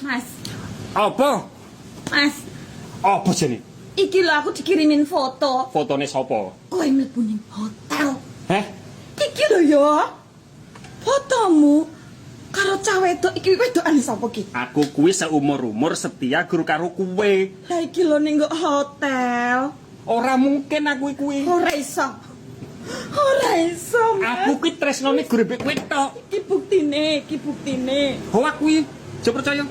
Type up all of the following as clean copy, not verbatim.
Mas. Apa? Mas. Apa jane? Iki lho aku dikirimin foto. Fotone sapa? Kowe mlebu ning hotel. Heh? Iki lho ya. Fotomu karo cah wedok iki wedokane sapa ki? Aku kuwi seumur-umur setia guru karo kowe. Lah iki lho ning hotel. Ora mungkin aku kuwi. Ora iso. Ora iso. Aku kuwi tresnane guru mbek kowe tok. Iki buktine. Ho aku kuwi, aja percaya.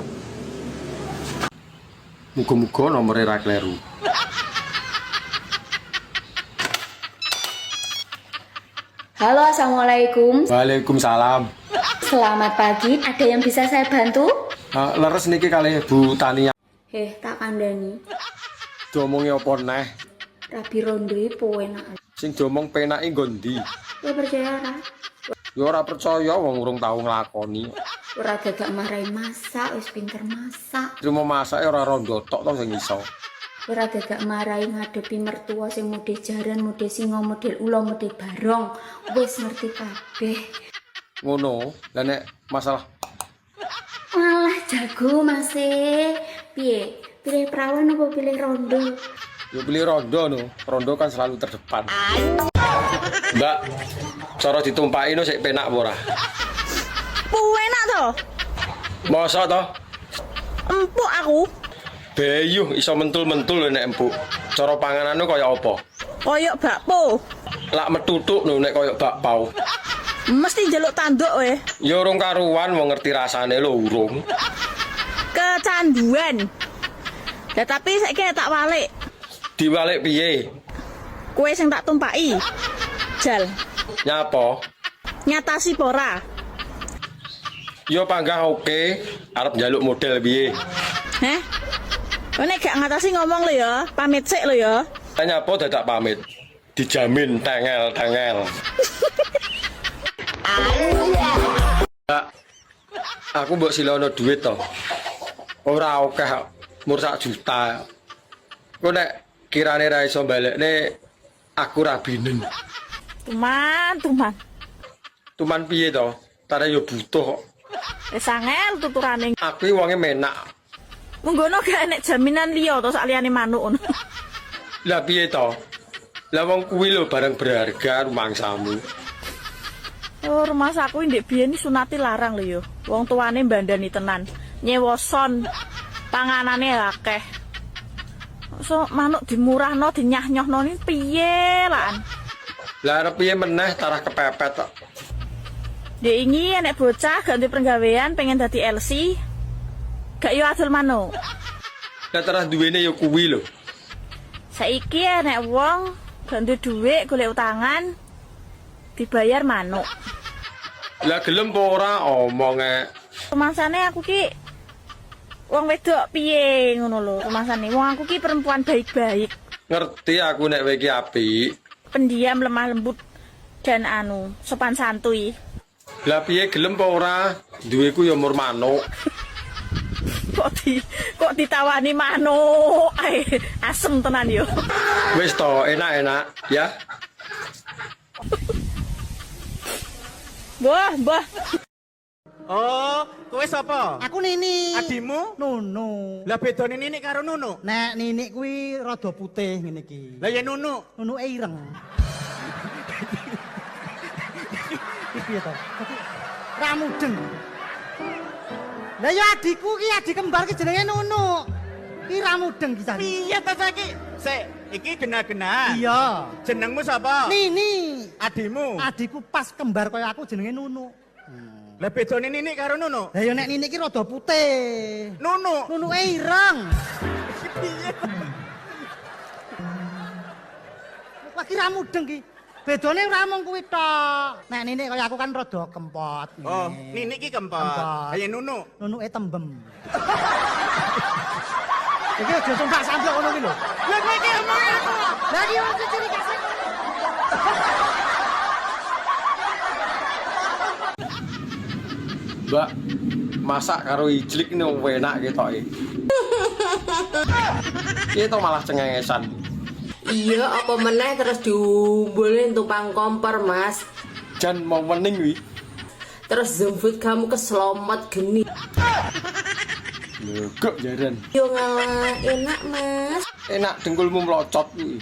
Muga-muga nomere ra kleru. Halo, assalamualaikum. Waalaikumsalam. Selamat pagi. Ada yang bisa saya bantu? Leres niki kalih Bu Tania. Tak kandani. Diomongi apa neh? Rabi rondo penak. Sing diomong penake nggo ndi? Ya percaya ora? Ya ora percaya wong urung tau nglakoni. Ora gagak marahi masak, wis pinter masak. Trimo masake ora rondo tok to sing iso. Ora gagak marahi ngadepi mertua sing model jaran, model singa, model ula, model barong. Wis ngerti kabeh. Ngono, lah nek masalah Malah jago Mas. Piye? Pilih perawan apa pilih rondo? ya beli rondo no. Rondo kan selalu terdepan. Mbak, cara ditumpaki no sik penak apa ora? Enak to? Masa to? Empuk aku. Bayuh iso mentul-mentul nek empuk. Cara panganane kaya apa? Koyok bakpo. Lak metutuk no nek kaya bakpao. Mesti njaluk tanduk we. Ya urung karuan wong ngerti rasane lho urung. Kecanduan. Lah tapi saiki tak walik. Diwalik piye? Kowe sing tak tumpaki. Jal. Nyapa? Nyatasi pora. Ya panggah oke, arep njaluk model piye? Heh. Kowe nek gak ngatasi ngomong lho ya, pamit sik lho ya. Nyapa dadak pamit? Dijamin tengel-tengel. Aku mbok silono duit to. Ora akeh, mur 1 juta. Kok nek kirane ra iso balekne aku ra binen. Tuman. Tuman piye to? Tare yo butuh kok. Wis angel tuturane. Aku wonge menak. Munggono gak enek jaminan liya to sak liyane manuk ngono. Lah piye to? Lah wong kuwi lho barang berharga rumangsamu. Oh, rumah saku ndek biyen iki sunati larang lho ya. Wong tuane mbandani tenan. Nyewoson panganane akeh. So manuk dimurahno dinyah-nyohno ni piye lan? Lah arep piye meneh tarah kepepet kok. Dek ingi enek bocah gak duwe penggawean pengen dadi LC. Gak yo adol manuk. Lah tarah duwene yo kuwi lho. Saiki enek wong gak duwe dhuwit golek utangan dibayar manuk. Lah gelem apa ora omonge. Rumasane aku ki wong wedok piye ngono lho rumasane. Wong aku ki perempuan baik-baik, Ngerti aku nek kowe iki apik. pendiam, lemah lembut dan sopan santuy. Lah piye gelem apa ora? Duweku ya mur manuk. Kok ditawani manuk. Asem tenan yo. Wis to, enak-enak ya. Mbah. Oh, kowe sapa? Aku Nini. Adimu? Nunu. Lah bedane Ninik karo Nunu. Nek Ninik kuwi rada putih ngene iki. Lah ya Nunu. Nunuke ireng. Iki piye to? Ra mudeng. Lah ya adikku ki adik kembar ki jenenge Nunu. Ki ra mudeng ki jan. Piye ta saiki? Sik, iki gena-gena. Iya. Jenengmu sapa? Nini. Adimu. Adikku pas kembar kaya aku jenenge Nunu. Lah bedane Ninik karo Nunu. Lah ya nek Ninik ki rada putih. Nunu. Nunuke ireng. Piye? Wah ki ra mudeng ki. Bedane ora mung kuwi tok. Nek Ninik kaya aku kan rada kempot. Oh, Ninik ki kempot. Kempot. Lah ya Nunu. Nunuke tembem. Iki aja sumpah sampe ngono iki lho. Lah kowe iki omonge aku. Lah iki wong ciri kasih. Mbak, masak karo ijlik ini enak ketoke. Piye to malah cengengesan. Iya, apa meneh terus diumbulin tukang kompor, Mas. Jan mau wening wi. Terus jemput kamu ke selomot geni. Lho, kok jaran. Yo ngalah, enak mas. Enak dengkulmu melocot kuwi.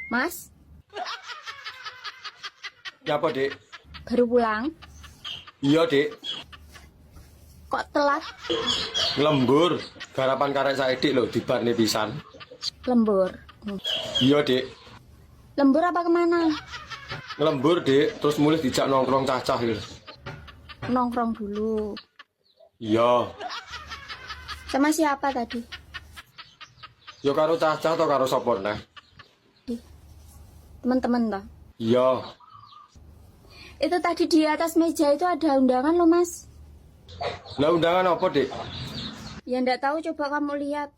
Mas, Ya apa, Dik? baru pulang? Iya, Dik. Kok telat? Lembur. Garapan karek Saedik lho dibarne pisan. Lembur. Iya, Dik. Lembur apa kemana? Ngelembur, Dik, terus mulai dijak nongkrong cacah lho. Nongkrong dulu. Iya. Sama siapa tadi? Ya karo cacah atau karo sapa neh? Teman-teman toh? Iya. Itu tadi di atas meja itu ada undangan loh mas. Lah undangan apa, Dik? Ya ndak tahu, coba kamu lihat.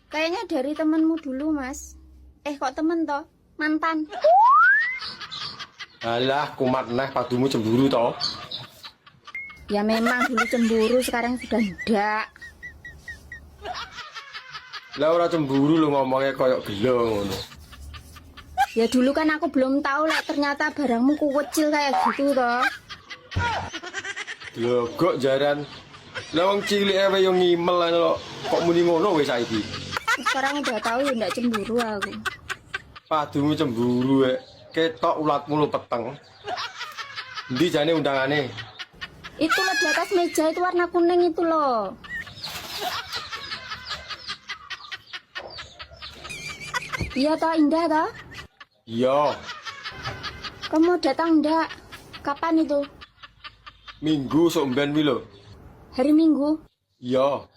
Kayaknya dari temanmu dulu mas. Kok temen toh? Mantan. Alah, kumat neh padumu cemburu toh. Ya memang dulu cemburu, sekarang sudah ndak. Lah ora cemburu lu ngomongnya koyok gelo ngono. Ya dulu kan aku belum tahu lah ternyata barangmu kuwecil kayak gitu toh. Lho, kok jaran. Lah wong cilik ae yo ngimel ae lho. Kok muni ngono wis saiki? Sekarang udah tahu ya ndak cemburu aku. Padumu cemburu ketok ulatmu lu peteng. Endi jane undangane? Itu loh di atas meja itu warna kuning itu loh. Iya toh, indah toh? Iya, Kamu datang ndak? Kapan itu? Minggu sok mben wi lho. Hari Minggu? Iya.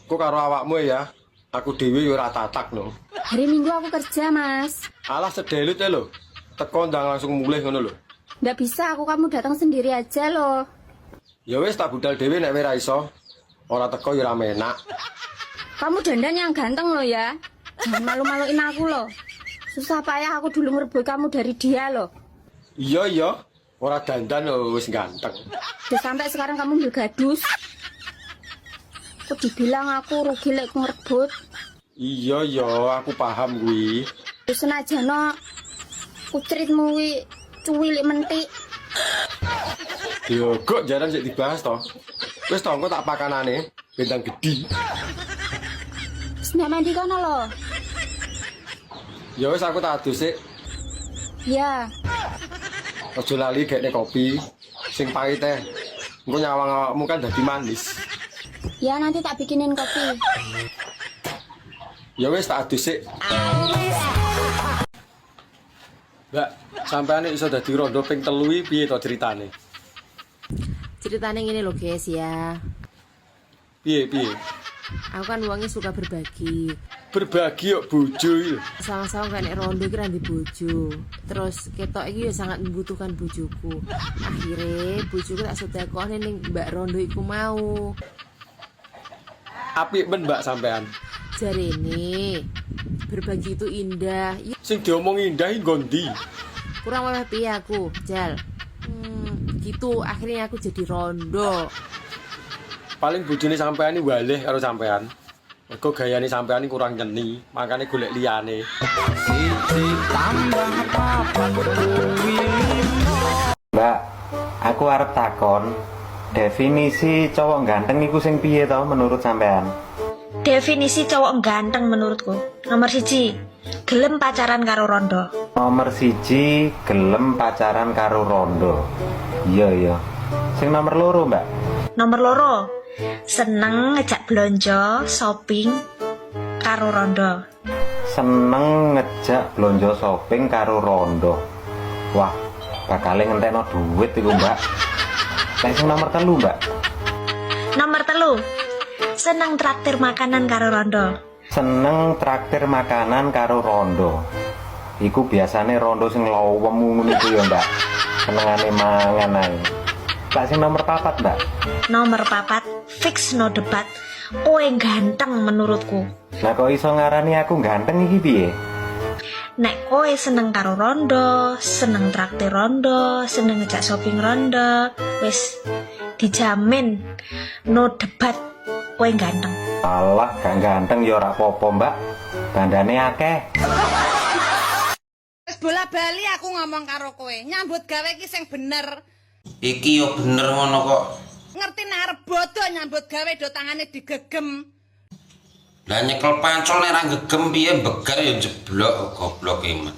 Kok karo awakmu ya? Aku dhewe yo ora tatak no. Hari Minggu aku kerja mas. Alah sedelit ya lho. Teko ndang langsung mulih ngono lho. Ndak bisa, kamu datang sendiri aja loh. Ya wis tak budal dhewe nek ora iso. Ora teko yo ora menak. Kamu dandan yang ganteng loh ya. Jangan malu-maluin aku loh. Susah payah aku dulu ngerebut kamu dari dia loh. Iya iya, ora dandan wis ganteng. Udah sampai sekarang kamu bergadus. Kok dibilang aku rugi lek ngerebut. Iya iya, aku paham kuwi. Terus senajan no kucritmu wi cuwilik mentik. Yo kok jarang sik dibahas to. Wis to engko tak pakanane bintang gede. Wis nek mandi kono lho. Ya wis aku tak adus sik. Ya, Aja lali gekne kopi sing pahit teh. Engko nyawang awakmu kan dadi manis. ya nanti tak bikinin kopi. Ya wis tak adus sik. Mbak, sampean iso dadi rondo ping 3 iki piye to ceritane? Ceritanya gini loh guys ya. Piye piye? Aku kan uangnya suka berbagi. Berbagi yuk bojo iki. Sama-sama kan nek rondo iki di bojo. Terus ketok iki ya sangat membutuhkan bojoku. Akhirnya bojoku tak sedekone ning Mbak Rondo iku mau. Apik men Mbak sampean. Jarene berbagi itu indah. Sing diomong indah iki ngondi? Kurang mewah piye aku, Jal. Gitu akhirnya aku jadi rondo. Paling bojone sampean iki walih karo sampean. Mergo gayane sampean iki kurang nyeni, makane golek liyane. Mbak, aku arep takon, definisi cowok ganteng iku sing piye to menurut sampean? Definisi cowok ganteng menurutku nomor 1, gelem pacaran karo rondo. Nomor 1, gelem pacaran karo rondo. Iya iya. Sing nomor 2, Mbak? Nomor 2, seneng ngejak belanja shopping karo rondo. Seneng ngejak blonjo shopping karo rondo. Wah, bakal ngentekno duit iku, Mbak. Sing nomor 3, Mbak? Nomor 3, seneng traktir makanan karo rondo. Seneng traktir makanan karo rondo. Iku biasane rondo sing lowemu ngono iku ya, Mbak. Senengane mangan ae. Lah sing nomor 4, Mbak? Nomor 4, fix no debat. Kowe ganteng menurutku. Lah kok iso ngarani aku ganteng iki piye? Nek kowe seneng karo rondo, seneng traktir rondo, seneng ngejak shopping rondo, wis dijamin no debat kowe ganteng. Alah, gak ganteng ya ora apa-apa, Mbak. Bandane akeh. Wis bola-bali aku ngomong karo kowe, nyambut gawe iki sing bener. Iki yo bener ngono kok. Ngerti nek arep bodoh nyambut gawe do tangane digegem. Lah nyekel pancol nek ra gegem piye begar yo jeblok goblok iman.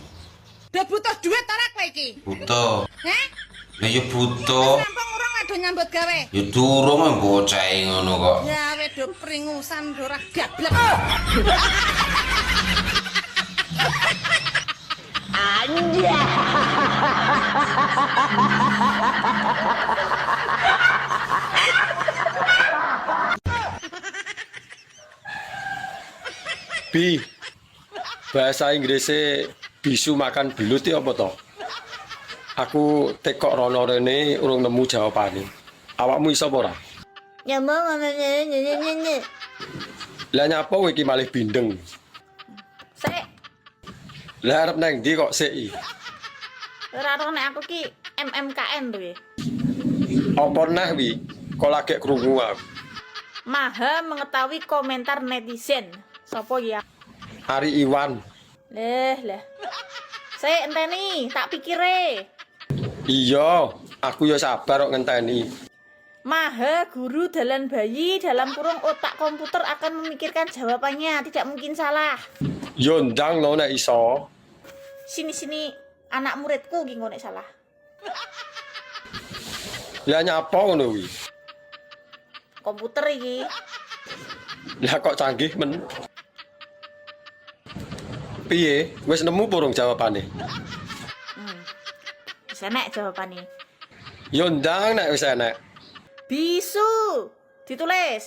Do butuh duit ora kowe iki? Butuh. Heh? Lah yo butuh. Sampung urung ado nyambut gawe. Yo durung bocah ngono kok. Ya wis do pringusan do ora gablek. Bi, bahasa Inggrisnya bisu makan belut ya apa toh? Aku tekok rono rene urung nemu jawabane. Awakmu iso apa ora? Ya mau ngene. Lah nyapa kowe iki malih bindeng? Sik, Lah arep nang ndi kok sik iki? ora ro nek aku ki MMKN to ya. Apa neh wi? Kok lagi krungu aku. Maha mengetahui komentar netizen. Sopo ya? Ari Iwan. Lah. Sik enteni, tak pikire. Iya, aku ya sabar kok ngenteni. Maha guru dalan bayi dalam kurung otak komputer akan memikirkan jawabannya, tidak mungkin salah. Yo ndang lho nek iso. Sini anak muridku ki ngono nek salah. Lah nyapa ngono wi? Komputer iki. Lah kok canggih men. Piye? Wis nemu burung jawabane? Wis enek jawabane. Yo ndang nek wis enek. Bisu. Ditulis.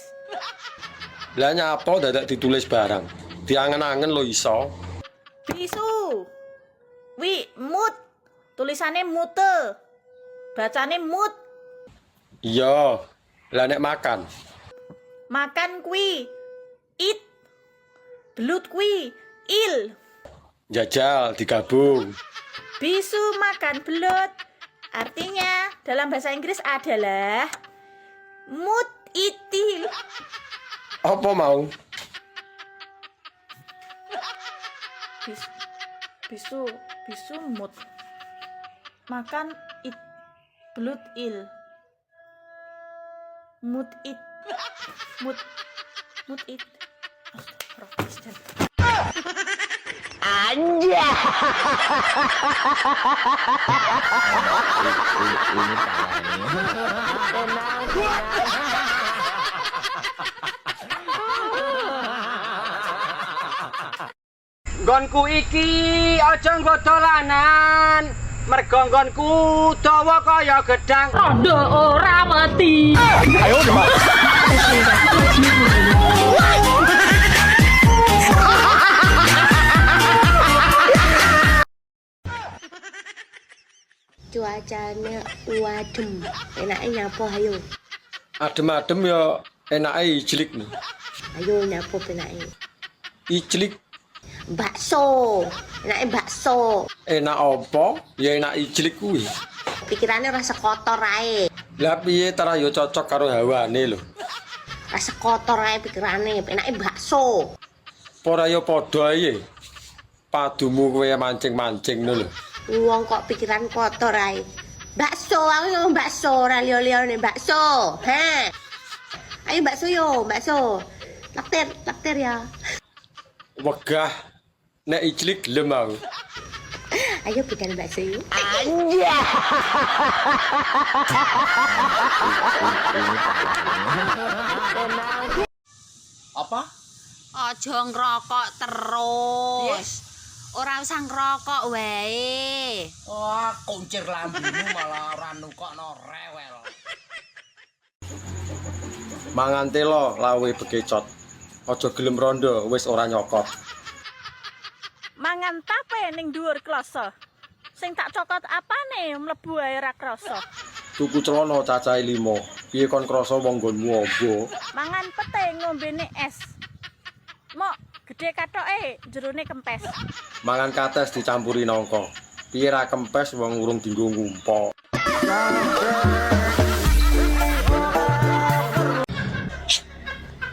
Lah nyapa dadak ditulis barang? Diangen-angen lo iso. Bisu. Wi, mut. Tulisane mute. Bacane mut. Iya. Lah nek makan. Makan kui. Eat. Belut kui. Il. Jajal digabung. Bisu makan belut. Artinya dalam bahasa Inggris adalah mut itil. Apa mau? Bisu mut. Makan it. Belut il. Mut it. Mut it. Astagfirullah. Nggonku iki aja nggo dolanan. Mergo nggonku dawa kaya gedang. Rondo ora mati. Cuacanya adem. Enaknya nyapa ayo. Adem-adem ya enake ijlik nih. Ayo nyapa enaknya. Ijlik Bakso. Enaknya bakso. enak apa? Ya enak ijlik kuwi. Pikirannya rasa kotor ae. Lah piye tara yo cocok karo hawane lho. Rasa kotor ae pikirane. Enaknya bakso. Ora yo padha ae. Padumu kowe mancing-mancing ngono lho. Wong kok pikiran kotor ae. Bakso, aku ngomong bakso, ora liyo-liyone bakso. Heh. Ayo bakso yo, bakso. Laktir ya. Wegah nek ijlik gelem aku. Ayo bikin bakso yuk. Apa? Aja ngrokok terus. Ora usah ngrokok wae. Wah, kuncir lambemu malah ora nukokno rewel. Mangan telo lawe bekecot. Aja gelem rondo wis ora nyokot. Mangan tape ning dhuwur kloso. Sing tak cokot apane mlebu ae ra krasa. Tuku celana cacahe 5. Piye kon krasa wong nggonmu amba? Mangan pete ngombene es. Mok Gede katoke, jerone kempes. Mangan kates dicampuri nangka. Piye ra kempes wong urung dienggo ngumpul.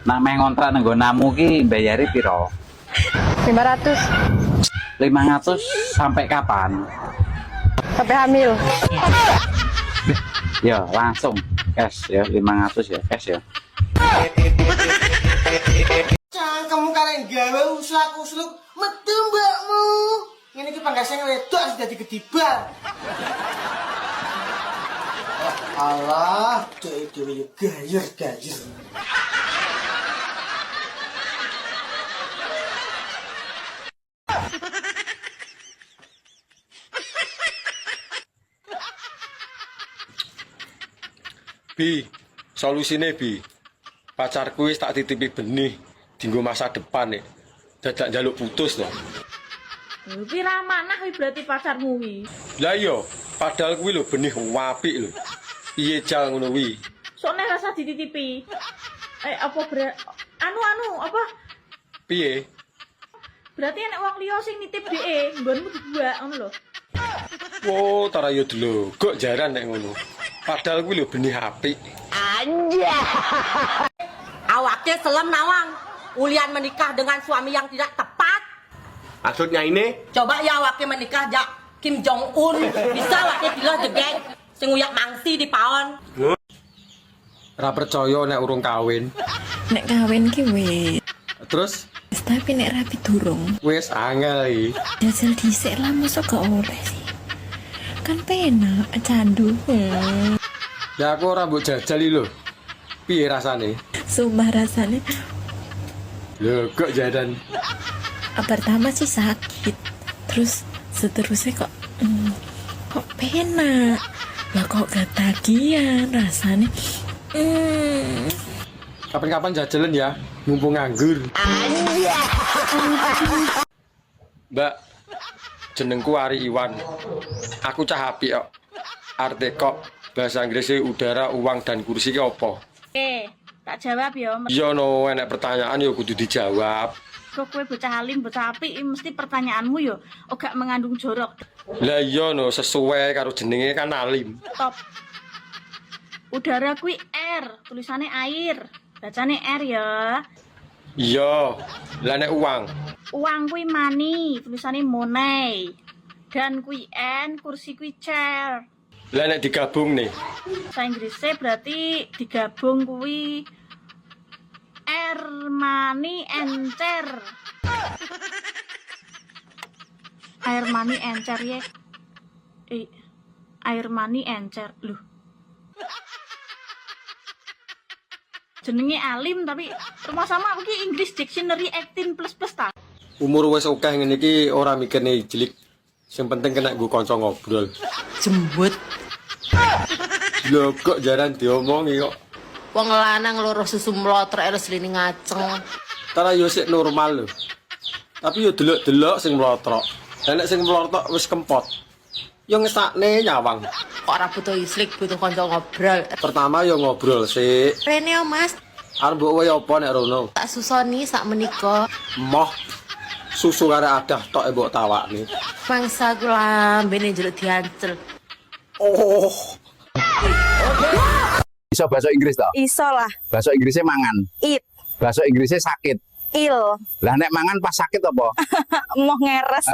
Nak main ngontrak nenggo namu ki bayari piro? 500 sampai kapan? sampai hamil. Ya langsung cash ya 500 ya cash ya. Cangkem kalian gawe uslak-usluk metu mbakmu. Ngene iki panggasane wedok sudah dadi gedibal. Allah, dhewe gayer-gayer. Bi, solusine Bi. Pacarku wis tak titipi benih dienggo masa depan nih. Dadak njaluk putus to. Kuwi ra manah kuwi berarti pacarmu kuwi. Lah iya, padahal kuwi lho benih apik lho. Piye jal ngono kuwi? Sok nek rasa dititipi. Apa anu apa? Piye? Berarti enek wong liya sing nitip dheke, nggonmu dibuak ngono lho. Wo, tara yo delogok jaran nek ngono. Padahal kuwi lho benih apik. Awaknya selam nawang. Ulian menikah dengan suami yang tidak tepat. Maksudnya ini? Coba ya awaknya menikah jak Kim Jong Un. Bisa awaknya bilang jegeng. Sing uyak mangsi di paon. Ra percaya nek urung kawin. Nek kawin ki wis. Terus Tapi nek rapi durung. wis angel iki. Jajal dhisik lah mosok gak oleh sih. Kan penak candu. Ya aku ora mbok jajal iki lho. Piye rasane? Sumpah rasane Lho, kok jaran. pertama sih sakit. Terus seterusnya kok penak. Lah kok gak tagihan rasane. Kapan-kapan jajalan ya, mumpung nganggur. Mbak, jenengku Ari Iwan. Aku cah apik kok. Arte kok bahasa Inggrisnya udara, uang dan kursi ki apa? Tak jawab ya. Iya no, enek pertanyaan ya kudu dijawab. Kok kowe bocah alim, bocah apik mesti pertanyaanmu ya gak mengandung jorok. Lah iya no, sesuai karo jenenge kan alim. Top. Udara kuwi air, tulisannya air. Bacane R ya. Iya, lah nek uang. Uang kuwi money, tulisannya money. Dan kuwi N, kursi kuwi chair. Lah nek digabung nih. Bahasa Inggrisnya berarti digabung kuwi air, money, encer. Air money encer ya. Air money encer. Loh. Jenenge alim tapi rumah sama iki English Dictionary 18+ ta. Umur wis akeh ngene iki ora mikirne jelik. Sing penting kena nggo kanca ngobrol. Jembut. Lho kok jaran diomongi kok. Wong lanang loro susu mlotrek terus lini ngaceng. Tara yo sik normal lho. Tapi yo delok-delok sing mlotrok. Nek sing mlotrok wis kempot. Yo ngesakne nyawang. Kok ora butuh islik, butuh kanca ngobrol. Pertama yo ngobrol sik. Rene Mas, Arep mbok wae apa nek rono? tak susoni sak menika. Moh susu karo adah tok mbok tawakne. Bangsa ku lambene njeluk diancel. Oh. Iso bahasa Inggris toh? Iso lah. Bahasa Inggrisnya mangan. It. Bahasa Inggrisnya sakit. Il. Lah nek mangan pas sakit apa? Mau ngeres.